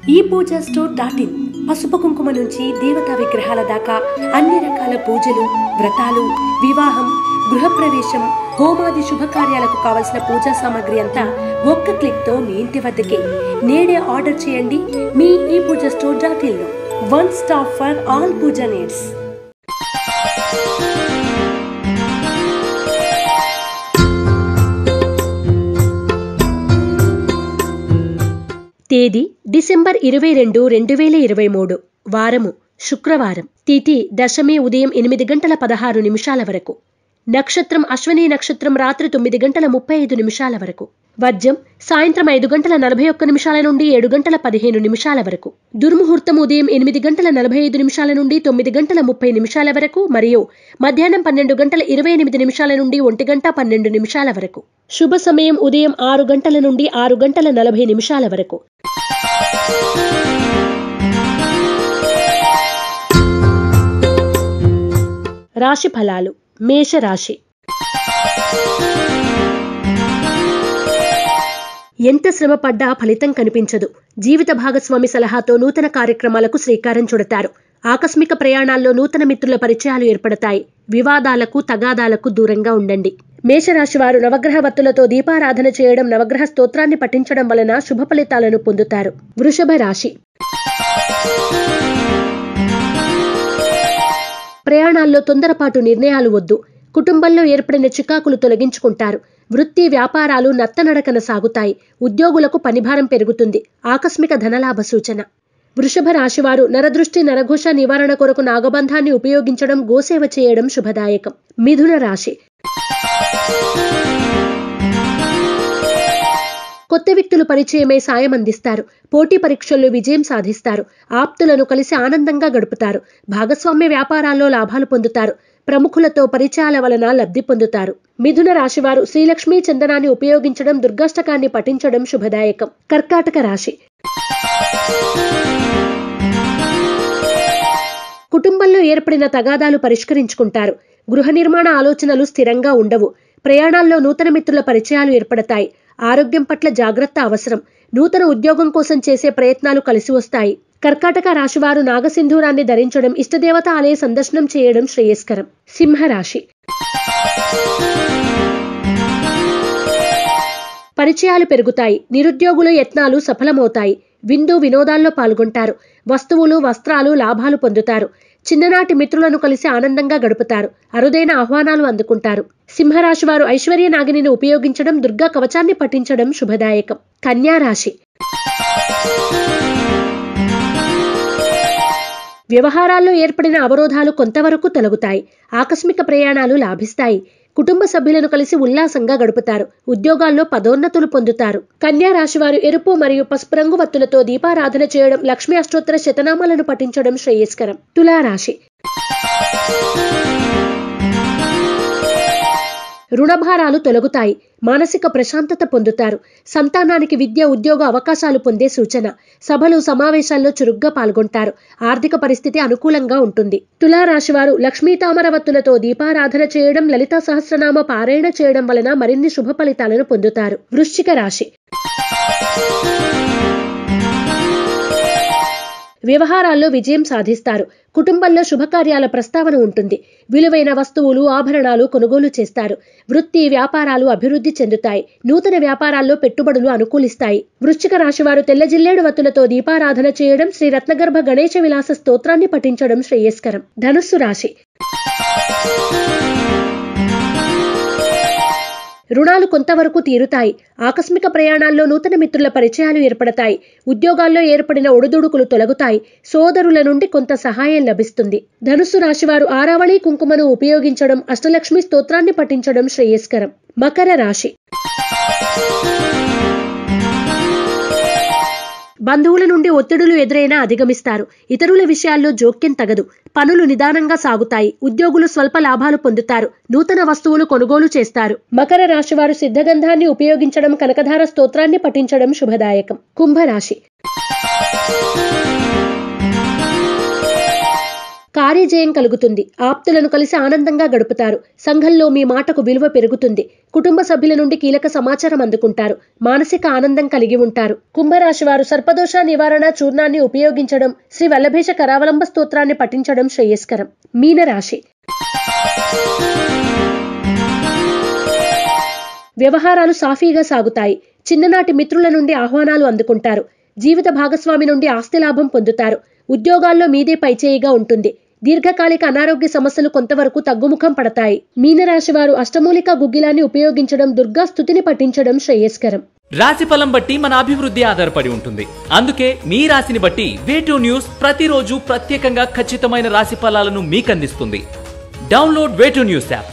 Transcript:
ePoojaStore.in పసుపు కుంకుమ నుంచి దేవతా విగ్రహాల దాకా అన్ని రకాల పూజలు, వ్రతాలు, వివాహం, గృహప్రవేశం, హోమాది శుభకార్యాలకు కావలసిన పూజా సామాగ్రి అంతా ఒక్క క్లిక్ తో మీ ఇంటి వద్దకే. నేడే ఆర్డర్ చేయండి మీ ePoojaStore.in లో. One stop for all puja needs. తేదీ డిసెంబర్ 22, 2023. వారము శుక్రవారం. తిథి దశమి ఉదయం 8 గంటల 16 నిమిషాల వరకు. నక్షత్రం అశ్వనీ నక్షత్రం రాత్రి 9 గంటల 35 నిమిషాల వరకు. వర్జం సాయంత్రం 5 గంటల 41 నిమిషాల నుండి 7 గంటల 15 నిమిషాల వరకు. దుర్ముహూర్తం ఉదయం 8 గంటల 45 నిమిషాల నుండి 9 గంటల 30 నిమిషాల వరకు మరియు మధ్యాహ్నం 12 గంటల 28 నిమిషాల నుండి 1 గంట 12 నిమిషాల వరకు. శుభ సమయం ఉదయం 6 గంటల నుండి 6 గంటల 40 నిమిషాల వరకు. రాశి ఫలాలు. మేషరాశి. ఎంత శ్రమ పడ్డా ఫలితం కనిపించదు. జీవిత భాగస్వామి సలహాతో నూతన కార్యక్రమాలకు శ్రీకారం చుడతారు. ఆకస్మిక ప్రయాణాల్లో నూతన మిత్రుల పరిచయాలు ఏర్పడతాయి. వివాదాలకు, తగాదాలకు దూరంగా ఉండండి. మేషరాశి వారు నవగ్రహ వత్తులతో దీపారాధన చేయడం, నవగ్రహ స్తోత్రాన్ని పఠించడం వలన శుభ ఫలితాలను పొందుతారు. వృషభ రాశి. ప్రయాణాల్లో తొందరపాటు నిర్ణయాలు వద్దు. కుటుంబంలో ఏర్పడిన చికాకులు తొలగించుకుంటారు. వృత్తి, వ్యాపారాలు నత్తనడకన సాగుతాయి. ఉద్యోగులకు పనిభారం పెరుగుతుంది. ఆకస్మిక ధనలాభ సూచన. వృషభ రాశివారు నరదృష్టి, నరఘోష నివారణ కొరకు నాగబంధాన్ని ఉపయోగించడం, గోసేవ చేయడం శుభదాయకం. మిథున రాశి. కొత్త వ్యక్తులు పరిచయమై సాయం అందిస్తారు. పోటీ పరీక్షల్లో విజయం సాధిస్తారు. ఆప్తులను కలిసి ఆనందంగా గడుపుతారు. భాగస్వామ్య వ్యాపారాల్లో లాభాలు పొందుతారు. ప్రముఖులతో పరిచయాల వలన లబ్ధి పొందుతారు. మిథున రాశివారు శ్రీలక్ష్మీ చందనాన్ని ఉపయోగించడం, దుర్గాష్టకాన్ని పఠించడం శుభదాయకం. కర్కాటక రాశి. కుటుంబంలో ఏర్పడిన తగాదాలు పరిష్కరించుకుంటారు. గృహ నిర్మాణ ఆలోచనలు స్థిరంగా ఉండవు. ప్రయాణాల్లో నూతన మిత్రుల పరిచయాలు ఏర్పడతాయి. ఆరోగ్యం పట్ల జాగ్రత్త అవసరం. నూతన ఉద్యోగం కోసం చేసే ప్రయత్నాలు కలిసి వస్తాయి. కర్కాటక రాశివారు నాగసింధూరాన్ని ధరించడం, ఇష్టదేవత ఆలయ సందర్శనం చేయడం శ్రేయస్కరం. సింహరాశి. పరిచయాలు పెరుగుతాయి. నిరుద్యోగుల యత్నాలు సఫలమవుతాయి. విందు వినోదాల్లో పాల్గొంటారు. వస్తువులు, వస్త్రాలు లాభాలు పొందుతారు. చిన్ననాటి మిత్రులను కలిసి ఆనందంగా గడుపుతారు. అరుదైన ఆహ్వానాలు అందుకుంటారు. సింహరాశి వారు ఐశ్వర్య నాగిని ఉపయోగించడం, దుర్గా కవచాన్ని పఠించడం శుభదాయకం. కన్యా రాశి. వ్యవహారాల్లో ఏర్పడిన అవరోధాలు కొంతవరకు తొలగుతాయి. ఆకస్మిక ప్రయాణాలు లాభిస్తాయి. కుటుంబ సభ్యులను కలిసి ఉల్లాసంగా గడుపుతారు. ఉద్యోగాల్లో పదోన్నతులు పొందుతారు. కన్యా రాశివారు ఎరుపు మరియు పసుపు రంగు వత్తులతో దీపారాధన చేయడం, లక్ష్మీ అష్టోత్తర శతనామాలను పఠించడం శ్రేయస్కరం. తులారాశి. రుణభారాలు తొలగుతాయి. మానసిక ప్రశాంతత పొందుతారు. సంతానానికి విద్య, ఉద్యోగ అవకాశాలు పొందే సూచన. సభలు, సమావేశాల్లో చురుగ్గా పాల్గొంటారు. ఆర్థిక పరిస్థితి అనుకూలంగా ఉంటుంది. తులారాశివారు లక్ష్మీ తామరవత్తులతో దీపారాధన చేయడం, లలితా సహస్రనామ పారాయణ చేయడం వలన మరిన్ని శుభ ఫలితాలను పొందుతారు. వృశ్చిక రాశి. వ్యవహారాల్లో విజయం సాధిస్తారు. కుటుంబంలో శుభకార్యాల ప్రస్తావన ఉంటుంది. విలువైన వస్తువులు, ఆభరణాలు కొనుగోలు చేస్తారు. వృత్తి, వ్యాపారాలు అభివృద్ధి చెందుతాయి. నూతన వ్యాపారాల్లో పెట్టుబడులు అనుకూలిస్తాయి. వృశ్చిక రాశివారు తెల్ల జిల్లేడు వత్తులతో దీపారాధన చేయడం, శ్రీ రత్నగర్భ గణేశ విలాస స్తోత్రాన్ని పఠించడం శ్రేయస్కరం. ధనుస్సు రాశి. రుణాలు కొంతవరకు తీరుతాయి. ఆకస్మిక ప్రయాణాల్లో నూతన మిత్రుల పరిచయాలు ఏర్పడతాయి. ఉద్యోగాల్లో ఏర్పడిన ఒడిదుడుకులు తొలగుతాయి. సోదరుల నుండి కొంత సహాయం లభిస్తుంది. ధనుస్సు రాశివారు ఆరావళి కుంకుమను ఉపయోగించడం, అష్టలక్ష్మి స్తోత్రాన్ని పఠించడం శ్రేయస్కరం. మకర రాశి. బంధువుల నుండి ఒత్తిడులు ఎదురైనా అధిగమిస్తారు. ఇతరుల విషయాల్లో జోక్యం తగదు. పనులు నిదానంగా సాగుతాయి. ఉద్యోగులు స్వల్ప లాభాలు పొందుతారు. నూతన వస్తువులు కొనుగోలు చేస్తారు. మకర రాశివారు సిద్ధగంధాన్ని ఉపయోగించడం, కనకధార స్తోత్రాన్ని పఠించడం శుభదాయకం. కుంభరాశి. భారీ జయం కలుగుతుంది. ఆప్తులను కలిసి ఆనందంగా గడుపుతారు. సంఘంలో మీ మాటకు విలువ పెరుగుతుంది. కుటుంబ సభ్యుల నుండి కీలక సమాచారం అందుకుంటారు. మానసిక ఆనందం కలిగి ఉంటారు. కుంభరాశి వారు సర్పదోష నివారణ చూర్ణాన్ని ఉపయోగించడం, శ్రీ వల్లభేష కరావలంబ స్తోత్రాన్ని పఠించడం శ్రేయస్కరం. మీనరాశి. వ్యవహారాలు సాఫీగా సాగుతాయి. చిన్ననాటి మిత్రుల నుండి ఆహ్వానాలు అందుకుంటారు. జీవిత భాగస్వామి నుండి ఆస్తి లాభం పొందుతారు. ఉద్యోగాల్లో మీదే పైచేయిగా ఉంటుంది. దీర్ఘకాలిక అనారోగ్య సమస్యలు కొంతవరకు తగ్గుముఖం పడతాయి. మీనరాశి వారు అష్టమూలిక గుగ్గిలాన్ని ఉపయోగించడం, దుర్గా స్తుతిని పఠించడం శ్రేయస్కరం. రాశిఫలం బట్టి మన అభివృద్ధి ఆధారపడి ఉంటుంది. అందుకే మీ రాశిని బట్టి వే2 న్యూస్ ప్రతిరోజు ప్రత్యేకంగా ఖచ్చితమైన రాశి ఫలాలను మీకు అందిస్తుంది. Download Way2 news app.